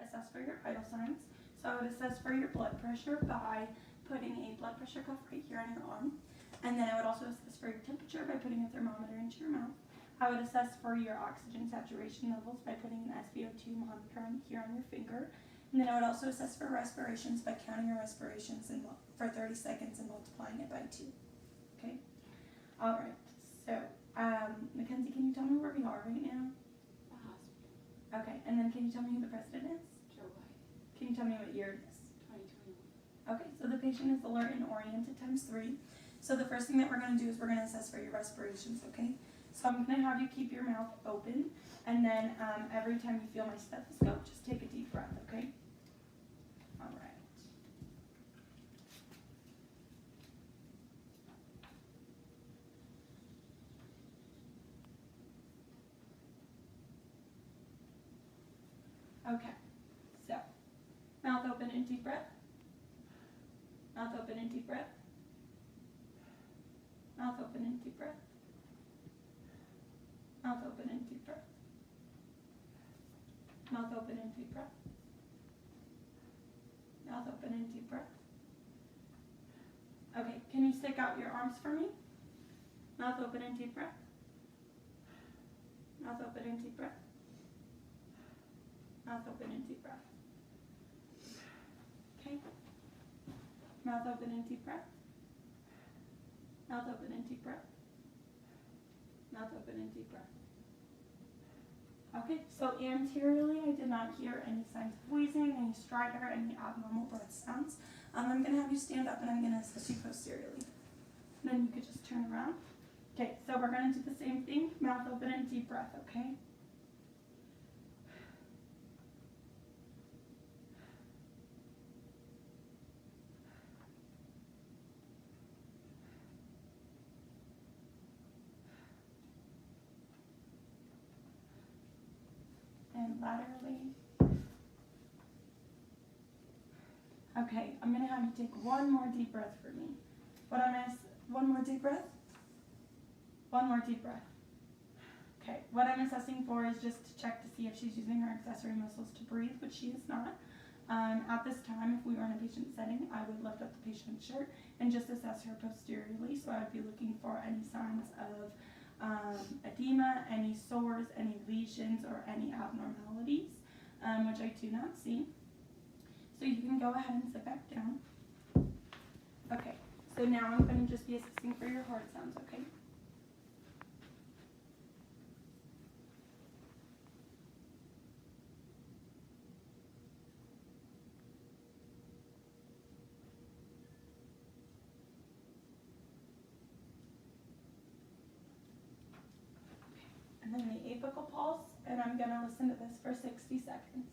assess for your vital signs. So I would assess for your blood pressure by putting a blood pressure cuff right here on your arm. And then I would also assess for your temperature by putting a thermometer into your mouth. I would assess for your oxygen saturation levels by putting an SpO2 monitor here on your finger. And then I would also assess for respirations by counting your respirations for 30 seconds and multiplying it by 2. Okay? All right. So, Mackenzie, can you tell me where we are right now? The hospital. Okay. And then can you tell me who the president is? Joe Biden. Can you tell me what year it is? 2021. Okay. So the patient is alert and oriented times 3. So the first thing that we're going to do is we're going to assess for your respirations, okay? So I'm going to have you keep your mouth open, and then every time you feel my stethoscope, just take a deep breath, okay? All right. Okay, so mouth open and deep breath. Mouth open and deep breath. Mouth open and deep breath. Mouth open and deep breath. Mouth open and deep breath. Mouth open and deep breath. Okay, can you stick out your arms for me? Mouth open and deep breath. Mouth open and deep breath. Mouth open and deep breath. Okay. Mouth open and deep breath. Mouth open and deep breath. Mouth open and deep breath. Okay, so anteriorly, I did not hear any signs of wheezing, any stridor, any abnormal breath sounds. I'm going to have you stand up and I'm going to assess you posteriorly. Then you could just turn around. Okay, so we're going to do the same thing, mouth open and deep breath, okay? And laterally. Okay, I'm going to have you take one more deep breath for me. One more deep breath? One more deep breath. Okay, what I'm assessing for is just to check to see if she's using her accessory muscles to breathe, which she is not. At this time, if we were in a patient setting, I would lift up the patient's shirt and just assess her posteriorly. So I would be looking for any signs of edema, any sores, any lesions, or any abnormalities, which I do not see. So you can go ahead and sit back down. Okay, so now I'm going to just be assessing for your heart sounds, okay? And then the apical pulse, and I'm going to listen to this for 60 seconds.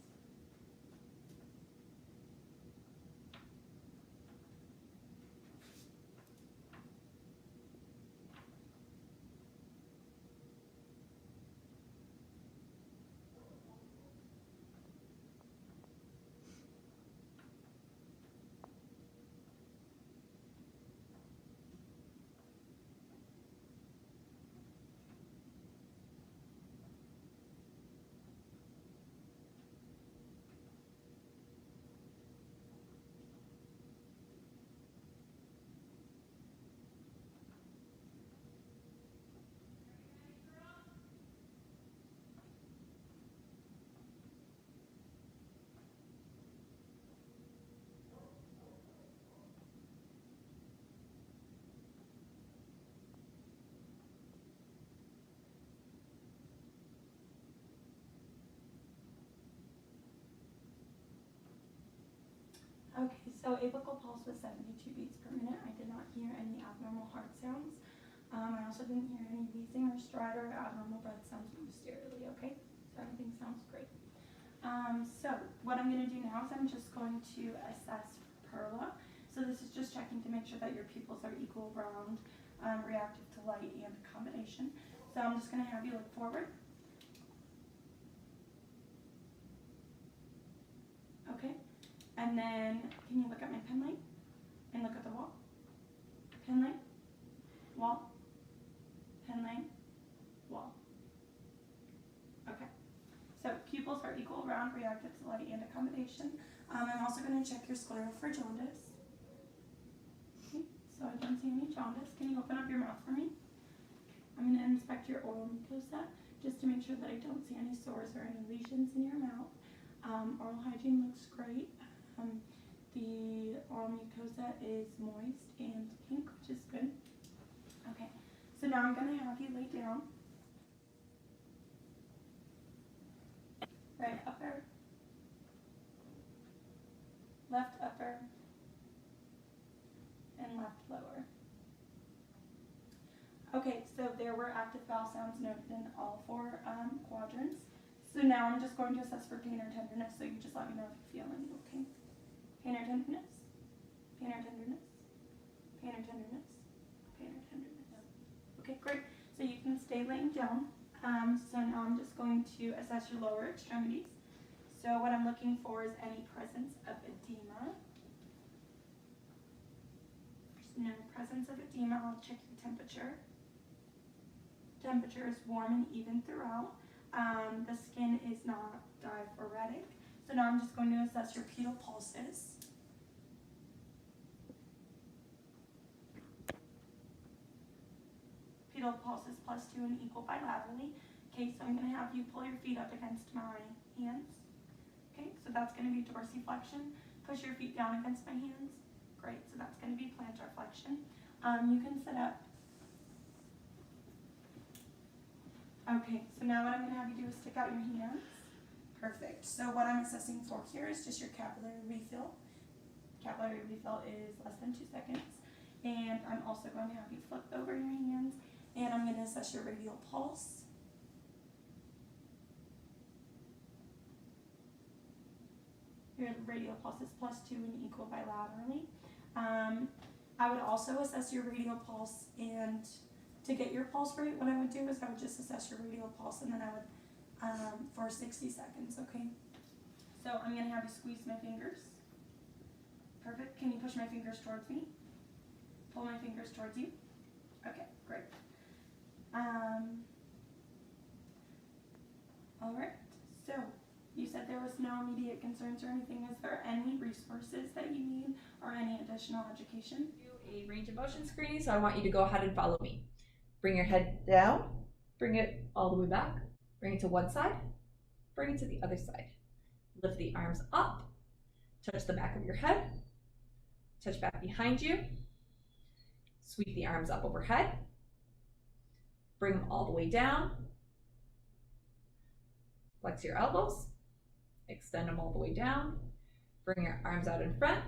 Okay, so apical pulse was 72 beats per minute. I did not hear any abnormal heart sounds. I also didn't hear any wheezing or stridor or abnormal breath sounds posteriorly, okay? So everything sounds great. So what I'm going to do now is I'm just going to assess Perla. So this is just checking to make sure that your pupils are equal, round, reactive to light, and combination. So I'm just going to have you look forward. Okay. And then, can you look at my pen light? And look at the wall? Pen light, wall, pen light, wall. Okay. So pupil pupils are equal, round, reactive to light, and accommodation. I'm also going to check your scleral for jaundice. Okay, so I don't see any jaundice. Can you open up your mouth for me? I'm going to inspect your oral mucosa just to make sure that I don't see any sores or any lesions in your mouth. Oral hygiene looks great. The oral mucosa is moist and pink, which is good. Okay, so now I'm going to have you lay down. Right upper, left upper, and left lower. Okay, so there were active vowel sounds noted in all 4 quadrants. So now I'm just going to assess for pain or tenderness, so you just let me know if you feel any, okay? Pain or tenderness? Pain or tenderness? Pain or tenderness? Pain or tenderness? Okay, great. So you can stay laying down. So now I'm just going to assess your lower extremities. So what I'm looking for is any presence of edema. If there's no presence of edema, I'll check your temperature. Temperature is warm and even throughout. The skin is not diaphoretic. So now I'm just going to assess your pedal pulses. Pedal pulses +2 and equal bilaterally. Okay, so I'm going to have you pull your feet up against my hands. Okay, so that's going to be dorsiflexion. Push your feet down against my hands. Great, so that's going to be plantar flexion. You can sit up. Okay, so now what I'm going to have you do is stick out your hands. Perfect. So what I'm assessing for here is just your capillary refill. Capillary refill is less than 2 seconds. And I'm also going to have you flip over your hands, and I'm going to assess your radial pulse. Your radial pulse is +2 and equal bilaterally. I would also assess your radial pulse, and to get your pulse rate, what I would do is I would just assess your radial pulse, and then I would, for 60 seconds, okay? So I'm going to have you squeeze my fingers. Perfect. Can you push my fingers towards me? Pull my fingers towards you. Okay, great. All right, so you said there was no immediate concerns or anything. Is there any resources that you need or any additional education? Do a range of motion screening, so I want you to go ahead and follow me. Bring your head down, bring it all the way back, bring it to one side, bring it to the other side. Lift the arms up, touch the back of your head, touch back behind you, sweep the arms up overhead, bring them all the way down, flex your elbows, extend them all the way down, bring your arms out in front,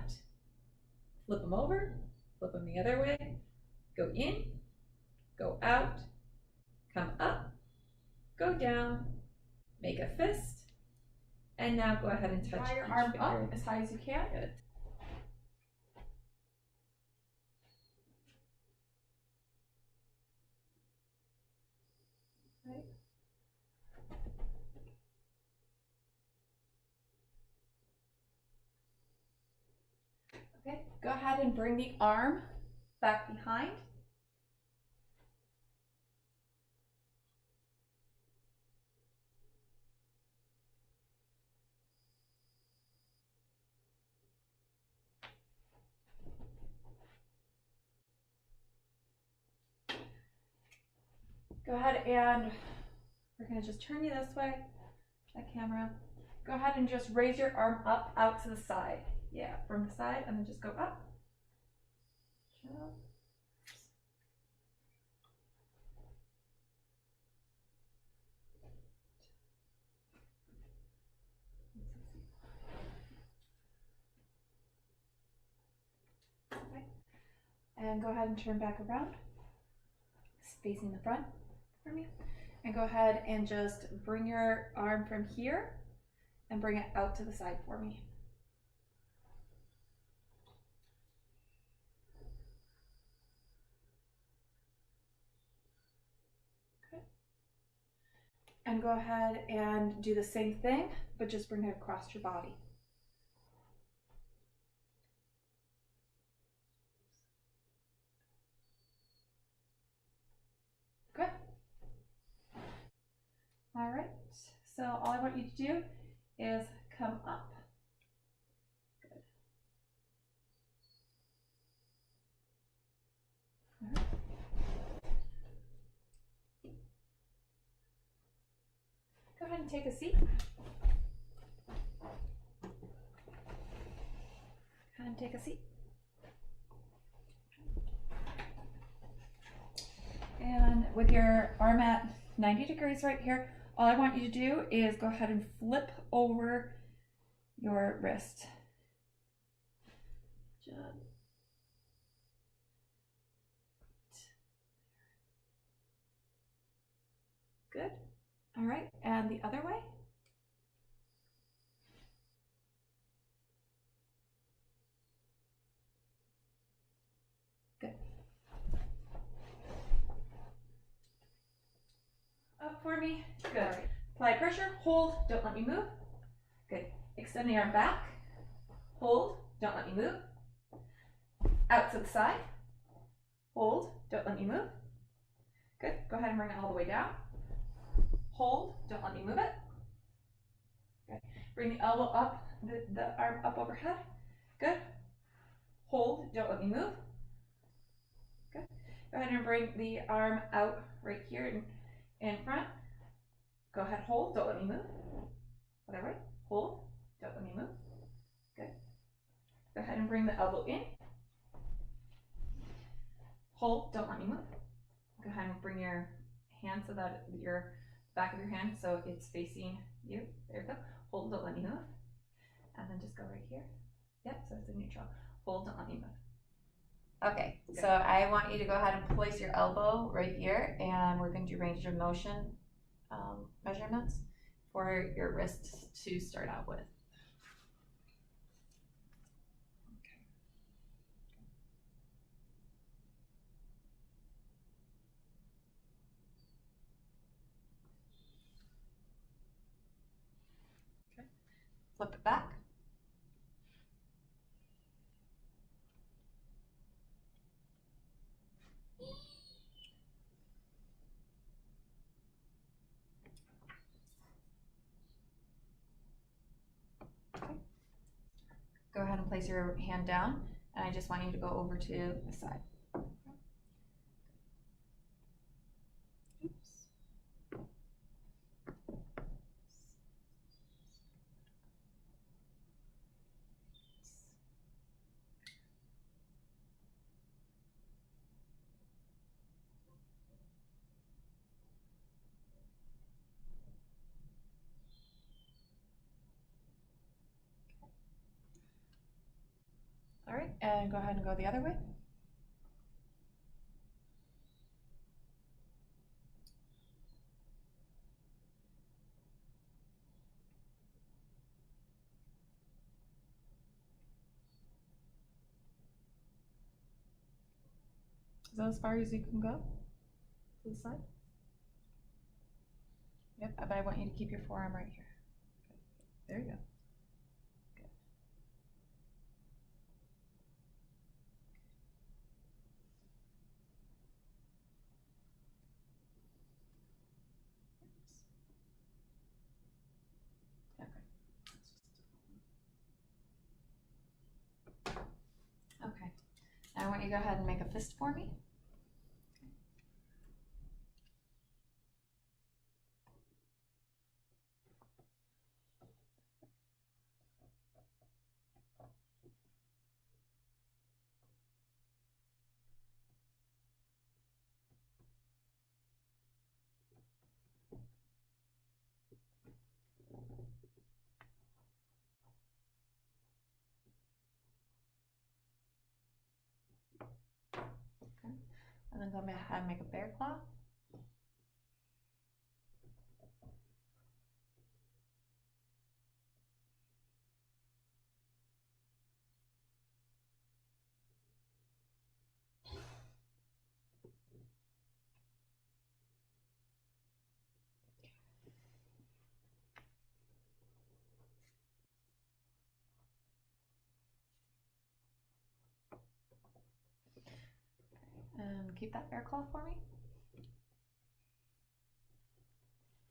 flip them over, flip them the other way, go in, go out, come up, go down, make a fist, and now go ahead and touch your arm up as high as you can. Good. Right. Okay, go ahead and bring the arm back behind. Go ahead and we're going to just turn you this way, that camera. Go ahead and just raise your arm up out to the side. Yeah, from the side, and then just go up. Okay. And go ahead and turn back around, facing the front for me. And go ahead and just bring your arm from here and bring it out to the side for me. Okay. And go ahead and do the same thing, but just bring it across your body. Good. All right, so all I want want you to do is come up. Good. All right. Go ahead and take a seat. Go ahead and take a seat. And with your arm at 90 degrees right here, all I want you to do is go ahead and flip over your wrist. Good. All right, and the other way. Good. Up for me. Good. All right. Apply pressure. Hold. Don't let me move. Good. Extend the arm back. Hold. Don't let me move. Out to the side. Hold. Don't let me move. Good. Go ahead and bring it all the way down. Hold. Don't let me move it. Good. Bring the elbow up, the arm up overhead. Good. Hold. Don't let me move. Good. Go ahead and bring the arm out right here in front. Go ahead. Hold. Don't let me move. Other way. Hold. Don't let me move. Good. Go ahead and bring the elbow in. Hold. Don't let me move. Go ahead and bring your hand so that your back of your hand so it's facing you. There you go. Hold. Don't let me move. And then just go right here. Yep. So it's a neutral. Hold. Don't let me move. Okay. Good. So I want you to go ahead and place your elbow right here, and we're going to do range of motion measurements for your wrist to start out with. Okay. Flip it back. Go ahead and place your hand down, and I just want you to go over to the side. Oops. All right, and go ahead and go the other way. Is that as far as you can go? To the side? Yep, but I want you to keep your forearm right here. Okay. There you go. Good. Okay. Okay. Now I want you to go ahead and make a fist for me. Okay. And then go ahead and make a bear claw. And keep that bear claw for me.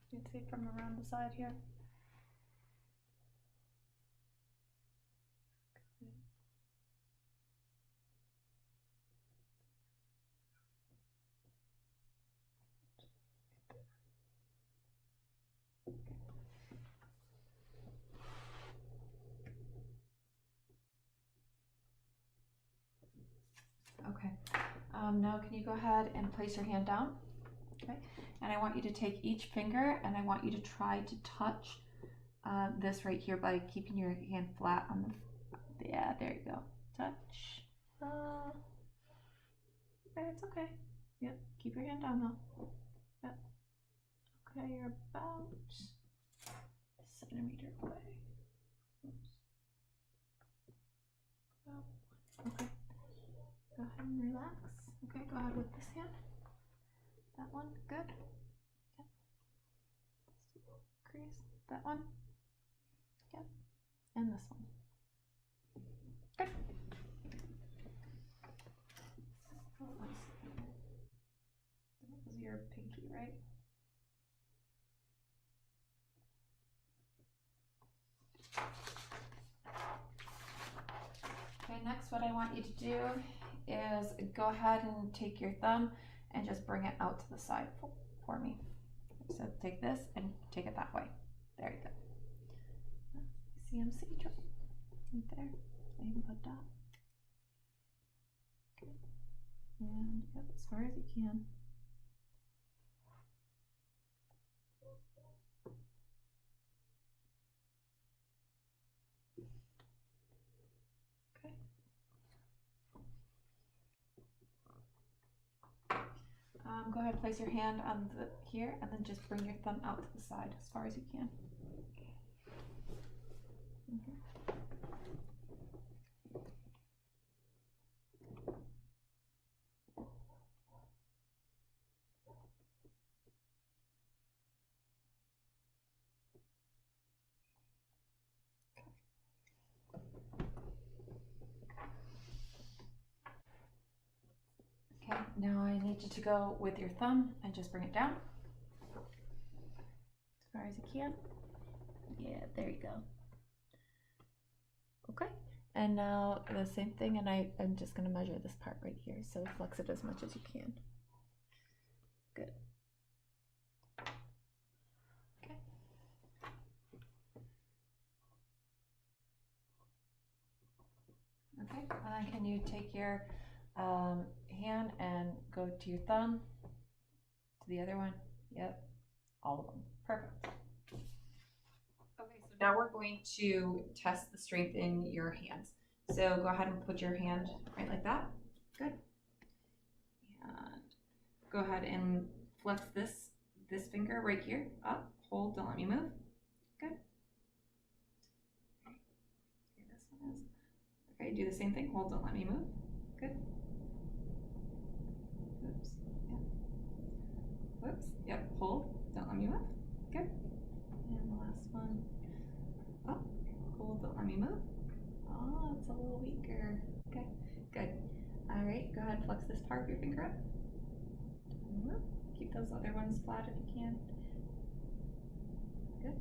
You can see from around the side here. Now can you go ahead and place your hand down? Okay. And I want you to take each finger and I want you to try to touch this right here by keeping your hand flat on the, yeah, there you go. Touch. It's okay. Yep, keep your hand down though. Yep. Okay, you're about a centimeter away. Oops. Oh, okay. Go ahead and relax. Okay, go ahead with this hand. That one, good. Yep. Crease. That one. Yep. And this one. Good. That was your pinky, right? Okay, next what I want you to do is go ahead and take your thumb and just bring it out to the side for me. So take this and take it that way. There you go. CMC joint right there. So you can put that. Okay. And yep, as far as you can. Okay. Go ahead, place your hand on the here, and then just bring your thumb out to the side as far as you can. Okay, now I need you to go with your thumb and just bring it down as far as you can. Yeah, there you go. Okay, and now the same thing, and I'm just going to measure this part right here, so flex it as much as you can. Good. Okay. Okay, and then can you take your hand and go to your thumb, to the other one? Yep, all of them. Perfect. Okay, so now we're going to test the strength in your hands. So go ahead and put your hand right like that. Good. And go ahead and flex this finger right here up. Hold, don't let me move. Good. Okay, this one is. Okay, do the same thing. Hold, don't let me move. Good. Oops. Yep. Whoops. Yep. Hold. Don't let me move. Good. And the last one. Up. Hold. Don't let me move. Oh, it's a little weaker. Okay. Good. All right. Go ahead. Flex this part of your finger up. Don't move. Keep those other ones flat if you can. Good.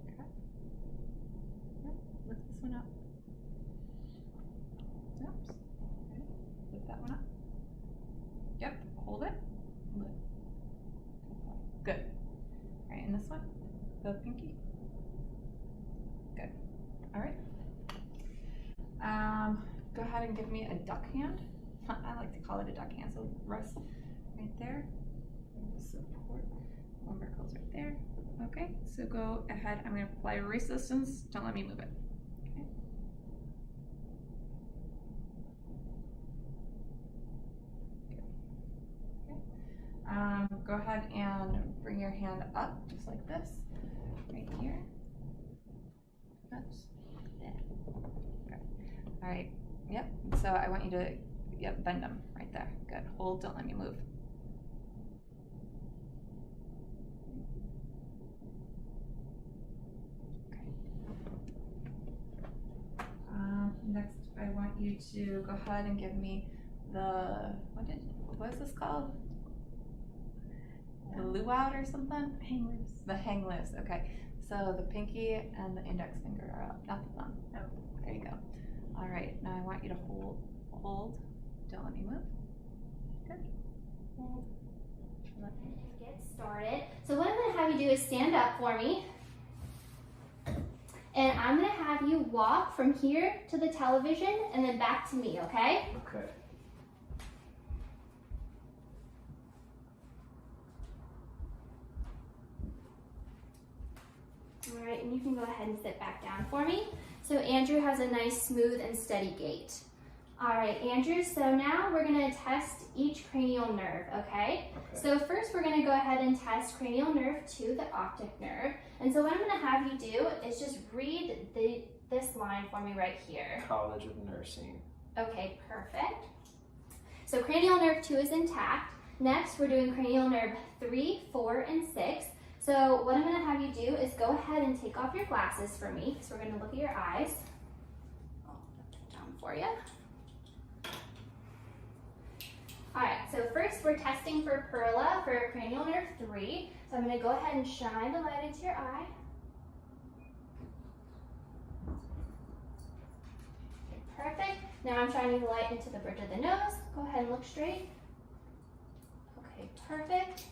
Okay. Yep. Lift this one up. Oops. Okay. Lift that one up. Yep. Hold it. Lift. Good. All right, and this one, the pinky. Good. All right. Go ahead and give me a duck hand. I like to call it a duck hand. So rest right there. Support. Umbilical's right there. Okay. So go ahead. I'm going to apply resistance. Don't let me move it. Okay. Go ahead and bring your hand up just like this, right here. Oops. Yeah. Okay. All right. Yep. So I want you to, yep, bend them right there. Good. Hold. Don't let me move. Okay. Next, I want you to go ahead and give me the what is this called? The luau or something? Hang loose. The hang loose, okay. So the pinky and the index finger are up, not the thumb. Oh. There you go. All right, now I want you to hold. Don't let me move. Good. Hold. Let me. Get started. So what I'm going to have you do is stand up for me. And I'm going to have you walk from here to the television and then back to me, okay? Okay. right, and you can go ahead and sit back down for me. So Andrew has a nice, smooth, and steady gait. All right, Andrew, so now we're gonna test each cranial nerve, okay? So first we're gonna go ahead and test cranial nerve 2, the optic nerve. And so what I'm gonna have you do is just read this line for me right here. College of Nursing. Okay, perfect. So cranial nerve 2 is intact. Next, we're doing cranial nerve 3, 4, and 6. So what I'm gonna have you do is go ahead and take off your glasses for me. So we're gonna look at your eyes. I'll put that down for you. All right, so first we're testing for Perla for cranial nerve 3. So I'm gonna go ahead and shine the light into your eye. Okay, perfect. Now I'm shining the light into the bridge of the nose. Go ahead and look straight. Okay, perfect.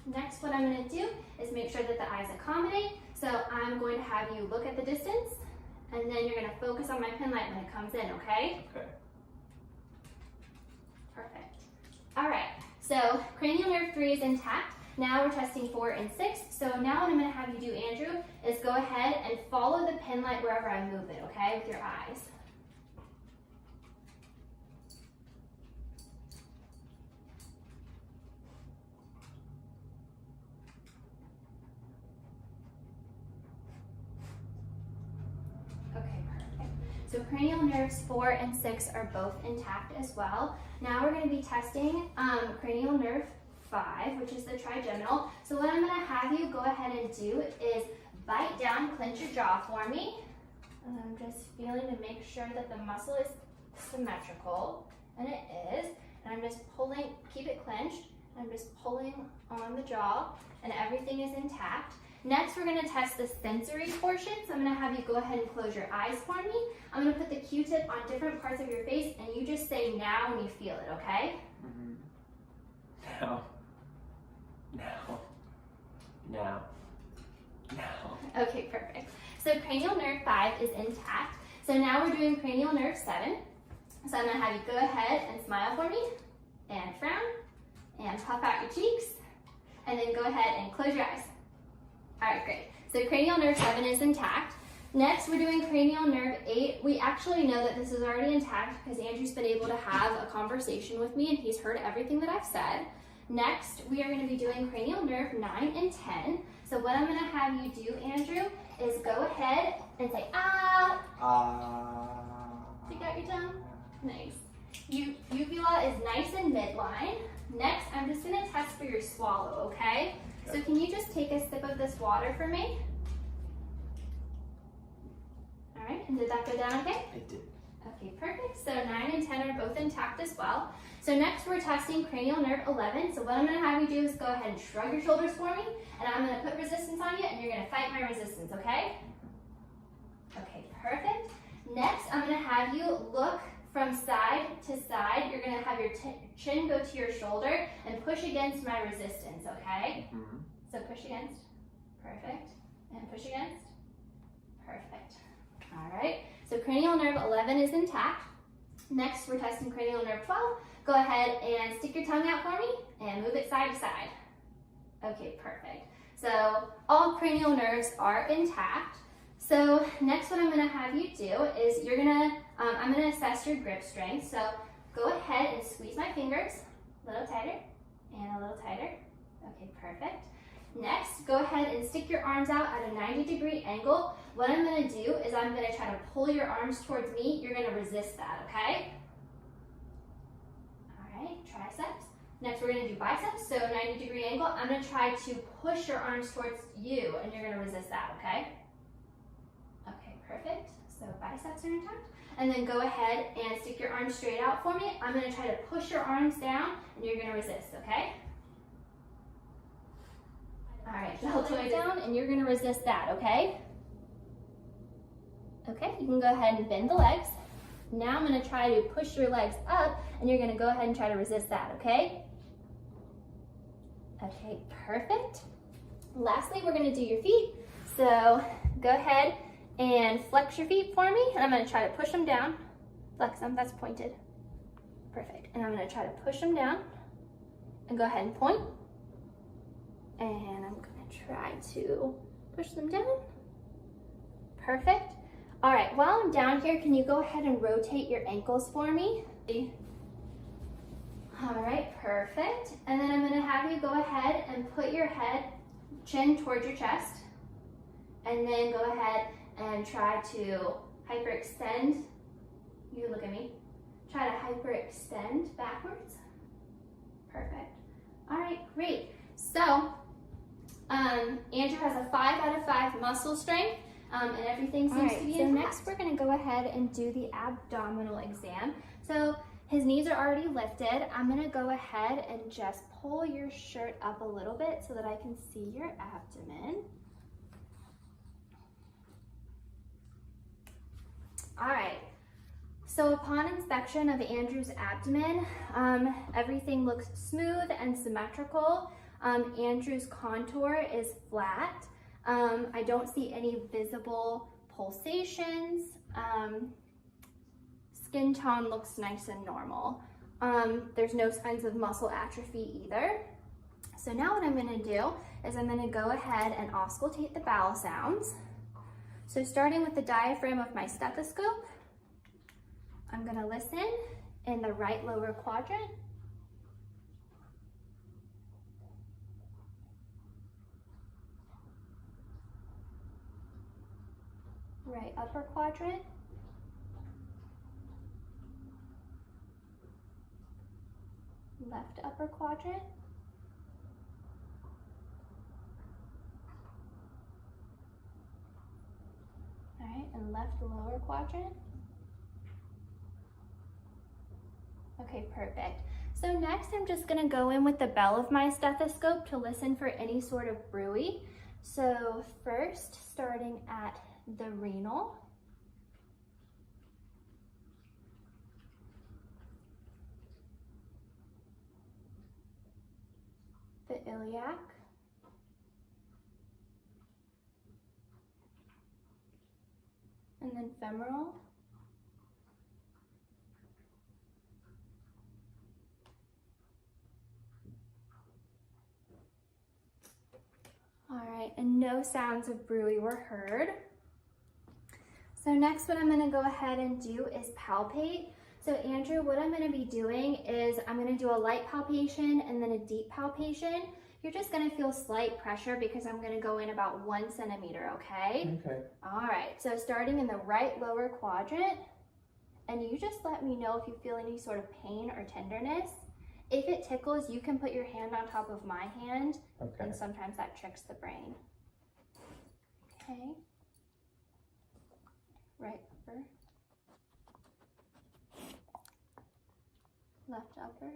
Next, what I'm gonna do is make sure that the eyes accommodate. So I'm going to have you look at the distance, and then you're gonna focus on my pen light when it comes in, okay? Okay. Perfect. All right, so cranial nerve 3 is intact. Now we're testing 4 and 6. So now what I'm gonna have you do, Andrew, is go ahead and follow the pen light wherever I move it, okay, with your eyes. Okay, perfect. So cranial nerves 4 and 6 are both intact as well. Now we're going to be testing cranial nerve 5, which is the trigeminal. So what I'm going to have you go ahead and do is bite down, clench your jaw for me. And I'm just feeling to make sure that the muscle is symmetrical, and it is. And I'm just pulling, keep it clenched. I'm just pulling on the jaw, and everything is intact. Next, we're gonna test the sensory portion. So I'm gonna have you go ahead and close your eyes for me. I'm gonna put the Q-tip on different parts of your face, and you just say now when you feel it, okay? Now. Now. Now. Now. Okay, perfect. So cranial nerve 5 is intact. So now we're doing cranial nerve 7. So I'm gonna have you go ahead and smile for me, and frown, and puff out your cheeks, and then go ahead and close your eyes. All right, great. So cranial nerve 7 is intact. Next, we're doing cranial nerve 8. We actually know that this is already intact because Andrew's been able to have a conversation with me and he's heard everything that I've said. Next, we are gonna be doing cranial nerve 9 and 10. So what I'm gonna have you do, Andrew, is go ahead and say, ah. Stick out your tongue. Nice. Uvula is nice and midline. Next, I'm just gonna test for your swallow, okay? So can you just take a sip of this water for me? All right, and did that go down okay? It did. Okay, perfect. So 9 and 10 are both intact as well. So next we're testing cranial nerve 11. So what I'm gonna have you do is go ahead and shrug your shoulders for me, and I'm gonna put resistance on you, and you're gonna fight my resistance, okay? Okay, perfect. Next, I'm gonna have you look from side to side. You're gonna have your chin go to your shoulder and push against my resistance, okay? So push against, perfect, and push against, perfect. All right, so cranial nerve 11 is intact. Next, we're testing cranial nerve 12. Go ahead and stick your tongue out for me and move it side to side. Okay, perfect. So all cranial nerves are intact. So next what I'm gonna have you do is I'm gonna assess your grip strength. So go ahead and squeeze my fingers a little tighter and a little tighter. Okay, perfect. Next, go ahead and stick your arms out at a 90-degree angle. What I'm gonna do is I'm gonna try to pull your arms towards me. You're gonna resist that, okay? All right, triceps. Next, we're gonna do biceps. So 90-degree angle. I'm gonna try to push your arms towards you, and you're gonna resist that, okay? Okay, perfect. So biceps are intact. And then go ahead and stick your arms straight out for me. I'm gonna try to push your arms down, and you're gonna resist, okay? All right, deltoid down, and you're gonna resist that, okay? Okay, you can go ahead and bend the legs. Now I'm gonna try to push your legs up, and you're gonna go ahead and try to resist that, okay? Okay, perfect. Lastly, we're gonna do your feet. So go ahead and flex your feet for me, and I'm gonna try to push them down. Flex them, that's pointed. Perfect, and I'm gonna try to push them down, and go ahead and point. And I'm gonna try to push them down perfect. All right, while I'm down here, can you go ahead and rotate your ankles for me? All right, perfect. And then I'm gonna have you go ahead and put your chin towards your chest. And then go ahead and try to hyperextend. You look at me. Try to hyperextend backwards. Perfect. All right, great. So, Andrew has a 5 out of 5 muscle strength, and everything seems to be intact. So next we're gonna go ahead and do the abdominal exam. So his knees are already lifted. I'm gonna go ahead and just pull your shirt up a little bit so that I can see your abdomen. All right, so upon inspection of Andrew's abdomen, everything looks smooth and symmetrical. Andrew's contour is flat. I don't see any visible pulsations. Skin tone looks nice and normal. There's no signs of muscle atrophy either. So now what I'm gonna do is I'm gonna go ahead and auscultate the bowel sounds. So starting with the diaphragm of my stethoscope, I'm gonna listen in the right lower quadrant. Right upper quadrant. Left upper quadrant. All right, and left lower quadrant. Okay, perfect. So next I'm just gonna go in with the bell of my stethoscope to listen for any sort of bruit. So first, starting at the renal. The iliac. And then femoral. All right, and no sounds of bruit were heard. So next what I'm gonna go ahead and do is palpate. So Andrew, what I'm gonna be doing is I'm gonna do a light palpation and then a deep palpation. You're just gonna feel slight pressure because I'm gonna go in about 1 centimeter, okay? Okay. All right, so starting in the right lower quadrant, and you just let me know if you feel any sort of pain or tenderness. If it tickles, you can put your hand on top of my hand, Okay. and sometimes that tricks the brain. Okay. Right upper. Left upper.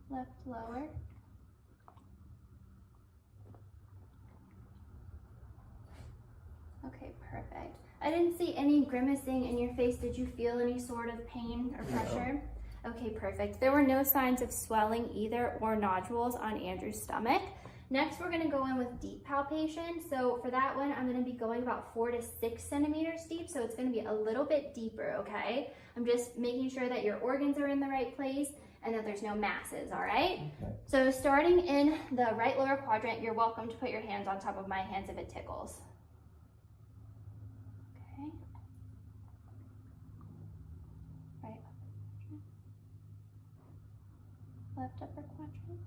Left lower. Okay, perfect. I didn't see any grimacing in your face. Did you feel any sort of pain or pressure? No. Okay, perfect. There were no signs of swelling either or nodules on Andrew's stomach. Next, we're gonna go in with deep palpation. So for that one, I'm gonna be going about 4 to 6 centimeters deep. So it's gonna be a little bit deeper, okay? I'm just making sure that your organs are in the right place and that there's no masses, all right? Okay. So starting in the right lower quadrant, you're welcome to put your hands on top of my hands if it tickles. Okay. Right upper quadrant. Left upper quadrant.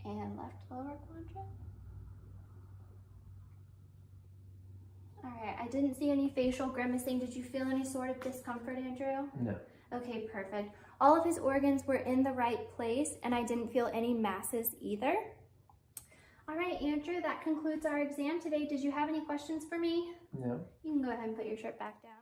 And left lower quadrant. All right, I didn't see any facial grimacing. Did you feel any sort of discomfort, Andrew? No. Okay, perfect. All of his organs were in the right place and I didn't feel any masses either. All right, Andrew, that concludes our exam today. Did you have any questions for me? No. You can go ahead and put your shirt back down.